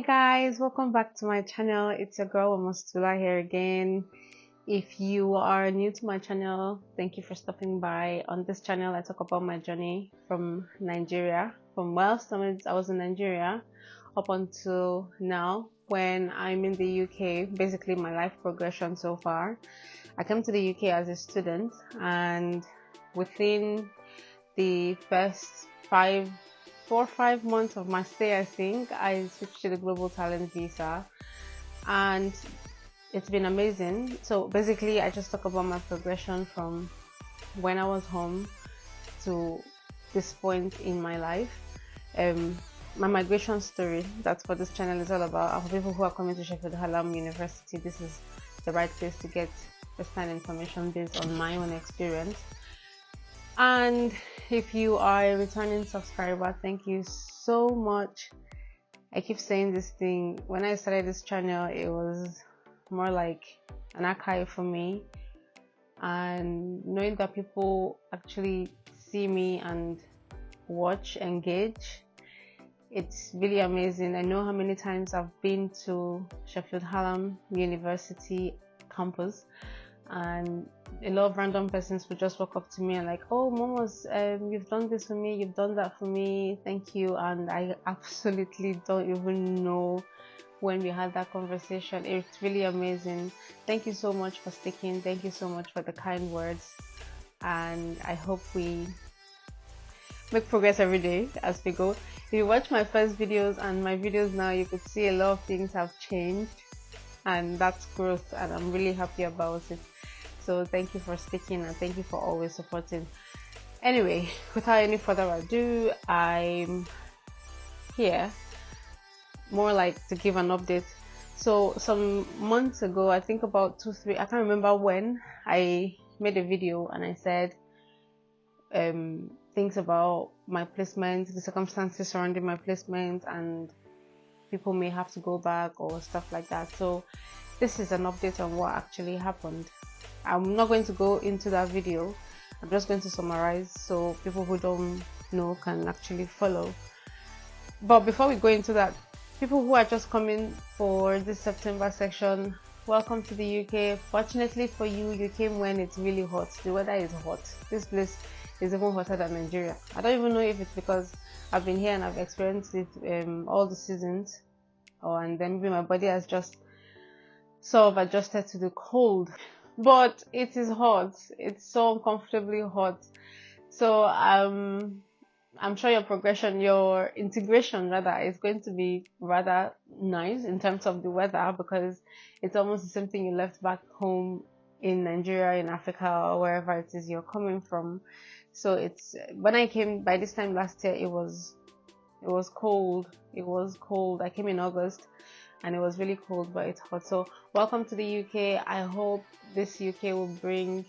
Guys, welcome back to my channel. It's your girl Omostula here again. If you are new to my channel, thank you for stopping by. On this channel I talk about my journey from Nigeria, from whilst I was in Nigeria up until now when I'm in the UK. Basically my life progression so far. I came to the UK as a student, and within the first 4 or 5 months of my stay, I think I switched to the global talent visa, and it's been amazing. So basically I just talk about my progression from when I was home to this point in my life. My migration story, that's what this channel is all about. For people who are coming to Sheffield Hallam University, this is the right place to get first-hand information based on my own experience. And if you are a returning subscriber, thank you so much. I keep saying this thing, when I started this channel it was more like an archive for me, and knowing that people actually see me and watch, engage, it's really amazing. I know how many times I've been to Sheffield Hallam University campus, and a lot of random persons would just walk up to me and like, oh Momos, you've done this for me, you've done that for me, thank you. And I absolutely don't even know when we had that conversation. It's really amazing. Thank you so much for sticking. Thank you so much for the kind words, and I hope we make progress every day as we go. If you watch my first videos and my videos now, you could see a lot of things have changed, and that's growth, and I'm really happy about it. So thank you for sticking, and thank you for always supporting. Anyway, without any further ado, I'm here more like to give an update. So some months ago, I think about 2-3, I can't remember when, I made a video and I said things about my placement, the circumstances surrounding my placement, and people may have to go back or stuff like that. So this is an update on what actually happened. I'm not going to go into that video, I'm just going to summarize so people who don't know can actually follow. But before we go into that, people who are just coming for this September section, welcome to the UK. Fortunately for you, you came when it's really hot. The weather is hot. This place is even hotter than Nigeria. I don't even know if it's because I've been here and I've experienced it all the seasons, and then maybe my body has just sort of adjusted to the cold. But it is hot. It's so uncomfortably hot. So I'm sure your integration rather, is going to be rather nice in terms of the weather, because it's almost the same thing you left back home in Nigeria, in Africa, or wherever it is you're coming from. So it's, when I came by this time last year, it was cold. It was cold. I came in August and it was really cold, but it's hot. So welcome to the UK. I hope this UK will bring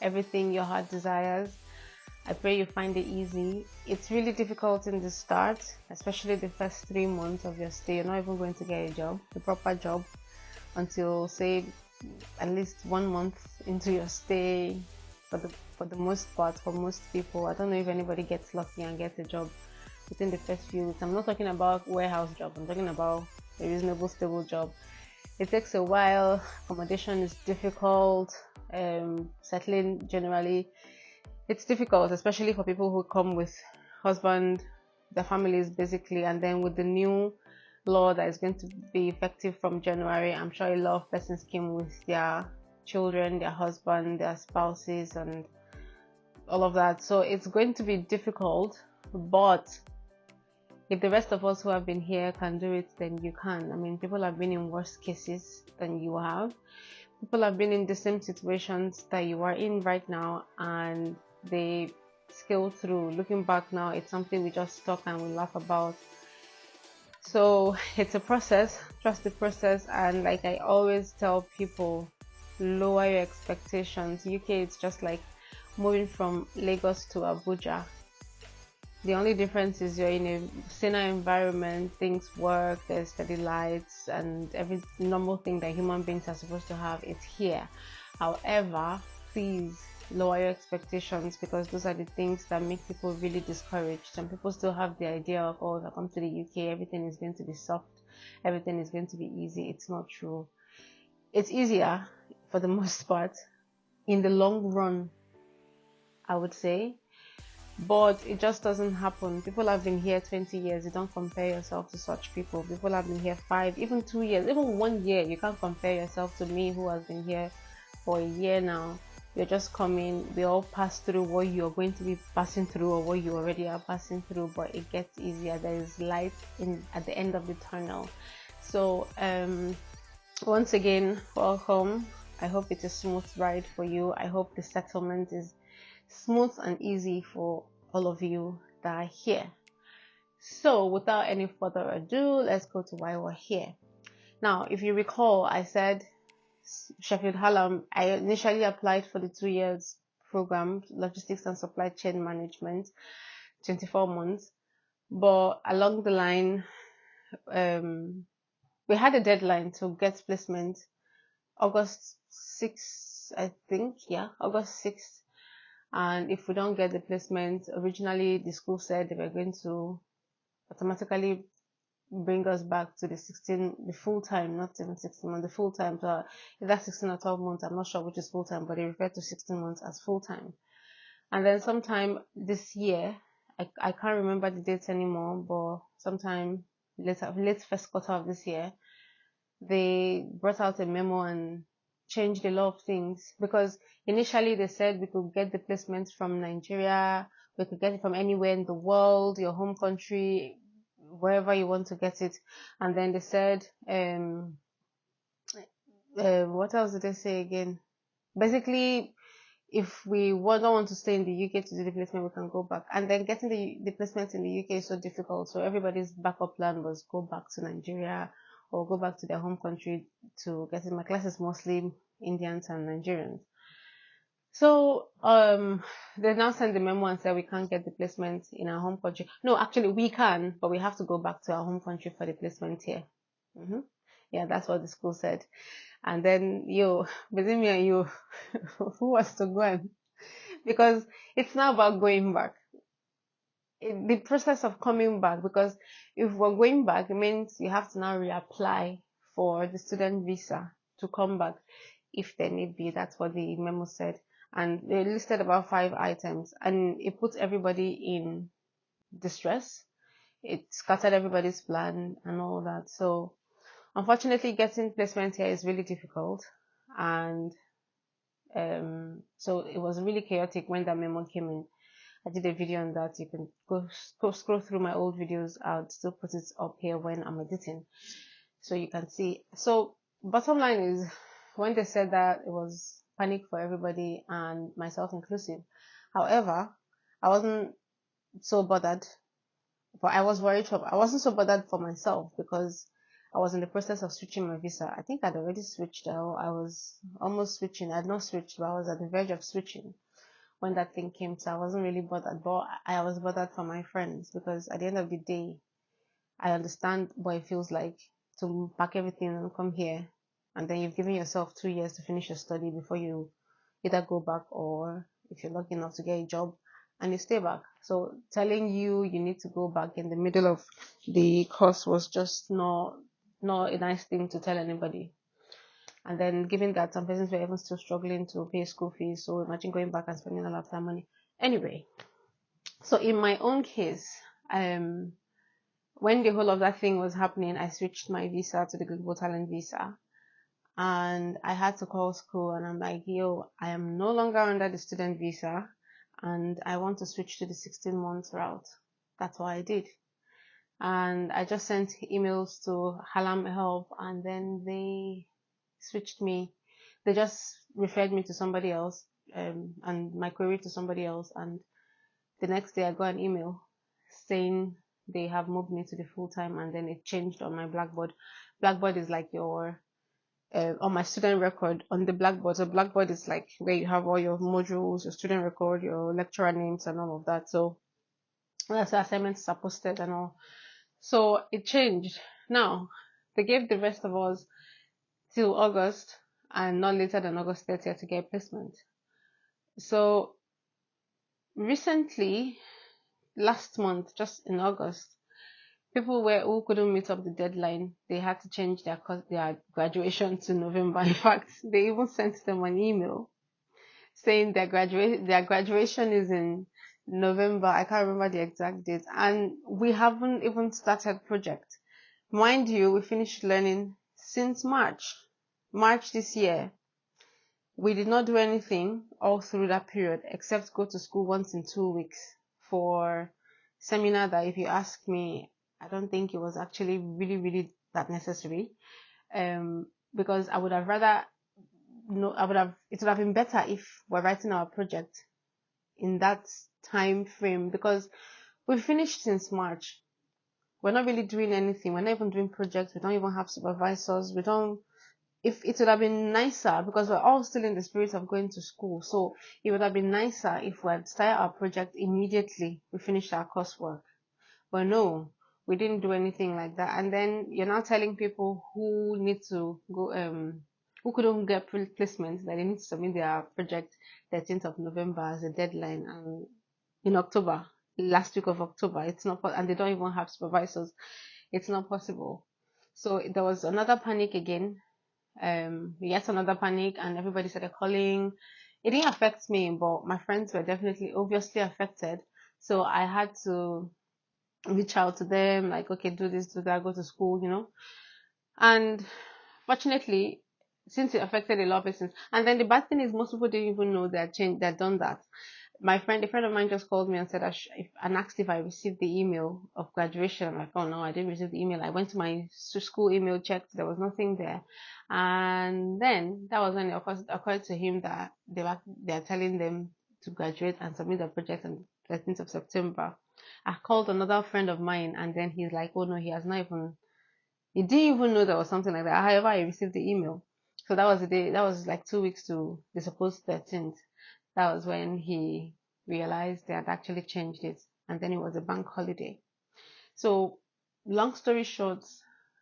everything your heart desires. I pray you find it easy. It's really difficult in the start, especially the first 3 months of your stay. You're not even going to get a job, a proper job, until say at least 1 month into your stay. For the most part, for most people, I don't know if anybody gets lucky and gets a job within the first few weeks. I'm not talking about warehouse job, I'm talking about a reasonable, stable job. It takes a while. Accommodation is difficult. Settling generally, it's difficult, especially for people who come with husband, their families basically. And then with the new law that is going to be effective from January, I'm sure a lot of persons came with their children, their husband, their spouses, and all of that. So it's going to be difficult, but if the rest of us who have been here can do it, then you can. I mean, people have been in worse cases than you have. People have been in the same situations that you are in right now, and they scaled through. Looking back now, it's something we just talk and we laugh about. So it's a process. Trust the process. And like I always tell people, lower your expectations. UK, it's just like moving from Lagos to Abuja. The only difference is you're in a saner environment, things work, there's steady lights, and every normal thing that human beings are supposed to have is here. However, please lower your expectations, because those are the things that make people really discouraged. Some people still have the idea of, oh, if I come to the UK, everything is going to be soft. everything is going to be easy. It's not true. It's easier for the most part in the long run, I would say, but it just doesn't happen. People have been here 20 years. You don't compare yourself to such people. People have been here 5, even 2 years, even 1 year. You can't compare yourself to me, who has been here for a year now. You're just coming. We all pass through what you're going to be passing through, or what you already are passing through, but it gets easier. There is light at the end of the tunnel. So once again, welcome. I hope it's a smooth ride for you. I hope the settlement is smooth and easy for all of you that are here. So without any further ado, let's go to why we're here. Now, if you recall, I said Sheffield Hallam, I initially applied for the 2 years program, logistics and supply chain management, 24 months, but along the line, we had a deadline to get placement August 6th, I think, August 6th. And if we don't get the placement, originally the school said they were going to automatically bring us back to the full time, not even 16 months, the full time. So either 16 or 12 months, I'm not sure which is full time, but they refer to 16 months as full time. And then sometime this year, I can't remember the dates anymore, but sometime late first quarter of this year, they brought out a memo and changed a lot of things, because initially they said we could get the placements from Nigeria, we could get it from anywhere in the world, your home country, wherever you want to get it. And then they said, what else did they say again? Basically, if we don't want to stay in the UK to do the placement, we can go back. And then getting the placement in the UK is so difficult, so everybody's backup plan was go back to Nigeria or go back to their home country to get in. My class is mostly Indians and Nigerians. So they now send the memo and say we can't get the placement in our home country. No, actually we can, but we have to go back to our home country for the placement here. Yeah, that's what the school said. And then between me and you, who wants to go in? Because it's not about going back. The process of coming back, because if we're going back, it means you have to now reapply for the student visa to come back if there need be. That's what the memo said. And they listed about 5 items, and it puts everybody in distress. It scattered everybody's plan and all that. So unfortunately, getting placement here is really difficult. And so it was really chaotic when that memo came in. I did a video on that. You can go scroll through my old videos. I'll still put it up here when I'm editing, so you can see. So bottom line is, when they said that, it was panic for everybody, and myself inclusive. However, I wasn't so bothered, but I was worried. I wasn't so bothered for myself, because I was in the process of switching my visa. I think I'd already switched. I was almost switching. I'd not switched, but I was at the verge of switching when that thing came. So I wasn't really bothered, but I was bothered for my friends, because at the end of the day, I understand what it feels like to pack everything and come here, and then you've given yourself 2 years to finish your study before you either go back, or if you're lucky enough to get a job, and you stay back. So telling you need to go back in the middle of the course was just not a nice thing to tell anybody. And then given that some persons were even still struggling to pay school fees, so imagine going back and spending a lot of that money. Anyway, so in my own case, when the whole of that thing was happening, I switched my visa to the Global Talent visa, and I had to call school, and I'm like, I am no longer under the student visa, and I want to switch to the 16-month route. That's what I did. And I just sent emails to Hallam Help, and then they switched me. They just referred me to somebody else, and my query to somebody else, and the next day I got an email saying they have moved me to the full time, and then it changed on my Blackboard. Blackboard is like your on my student record on the Blackboard. So Blackboard is like where you have all your modules, your student record, your lecturer names, and all of that. So that's the assignments are posted and all. So it changed. Now they gave the rest of us till August, and not later than August 30th to get placement. So recently, last month, just in August, who couldn't meet up the deadline, they had to change their graduation to November. In fact, they even sent them an email saying their graduation is in November. I can't remember the exact date, and we haven't even started project. Mind you, we finished learning since March this year. We did not do anything all through that period except go to school once in 2 weeks for seminar that, if you ask me, I don't think it was actually really, really that necessary. Because I would have rather, it would have been better if we're writing our project in that time frame, because we finished since March. We're not really doing anything. We're not even doing projects. We don't even have supervisors. If it would have been nicer, because we're all still in the spirit of going to school, so it would have been nicer if we had started our project immediately we finished our coursework. But no, we didn't do anything like that. And then you're now telling people who need to go, who couldn't get placement, that they need to submit their project 13th of November as a deadline, and in October, last week of October, it's not, and they don't even have supervisors. It's not possible. So there was another panic again. Yet another panic, and everybody started calling. It didn't affect me, but my friends were definitely obviously affected. So I had to reach out to them, like, okay, do this, do that, go to school, And fortunately, since it affected a lot of persons, and then the bad thing is most people didn't even know they'd done that. A friend of mine just called me and said and asked if I received the email of graduation. I'm like, oh no, I didn't receive the email. I went to my school email, checked, there was nothing there. And then that was when it occurred to him that they're telling them to graduate and submit the project on 13th of September. I called another friend of mine, and then he's like, oh no, he didn't even know there was something like that. However, I received the email. So that was the day, that was like 2 weeks to the supposed 13th. That was when he realized they had actually changed it, and then it was a bank holiday. So, long story short,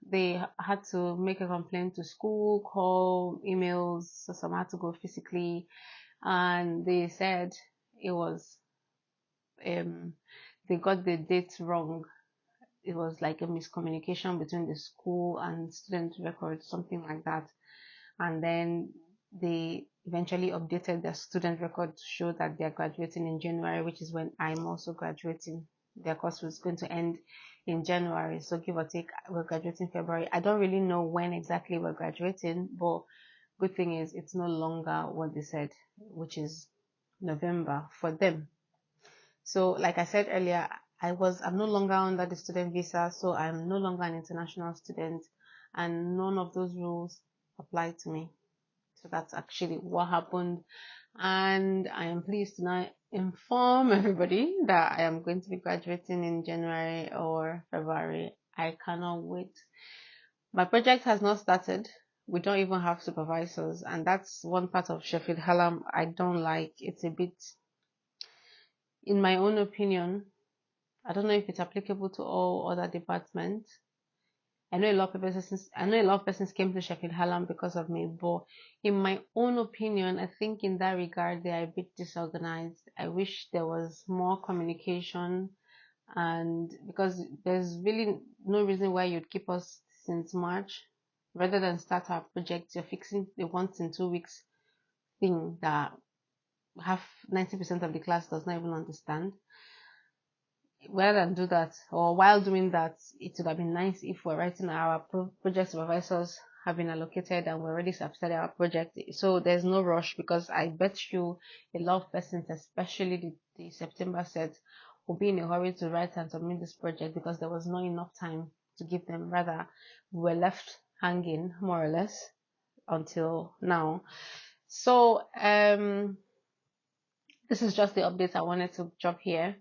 they had to make a complaint to school, call, emails, so some had to go physically, and they said it was, they got the date wrong. It was like a miscommunication between the school and student records, something like that. And then they eventually updated their student record to show that they're graduating in January, which is when I'm also graduating. Their course was going to end in January, so give or take, we're graduating February. I don't really know when exactly we're graduating, but good thing is it's no longer what they said, which is November for them. So like I said earlier, I'm no longer under the student visa, so I'm no longer an international student, and none of those rules apply to me. So that's actually what happened. And I am pleased to now inform everybody that I am going to be graduating in January or February. I cannot wait. My project has not started. We don't even have supervisors, and that's one part of Sheffield Hallam I don't like. It's a bit, in my own opinion, I don't know if it's applicable to all other departments. I know a lot of persons came to Sheffield Hallam because of me, but in my own opinion, I think in that regard they are a bit disorganized. I wish there was more communication, and because there's really no reason why you'd keep us since March rather than start our project. You're fixing the once in 2 weeks thing that half 90% of the class does not even understand. Rather than do that, or while doing that, it would have been nice if we're writing our project supervisors have been allocated and we're already started our project, so there's no rush, because I bet you a lot of persons, especially the September set, will be in a hurry to write and submit this project because there was not enough time to give them. Rather, we were left hanging more or less until now. So this is just the update I wanted to drop here.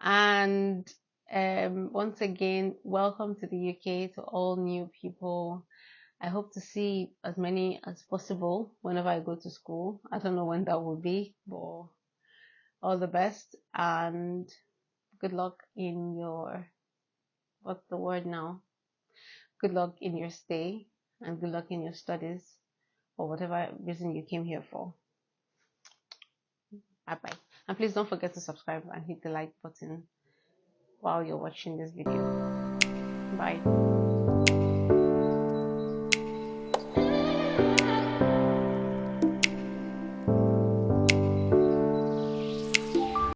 And once again, welcome to the UK to all new people. I hope to see as many as possible whenever I go to school. I don't know when that will be, but all the best and good luck in your, what's the word now? Good luck in your stay and good luck in your studies or whatever reason you came here for. Bye bye. And please don't forget to subscribe and hit the like button while you're watching this video. Bye.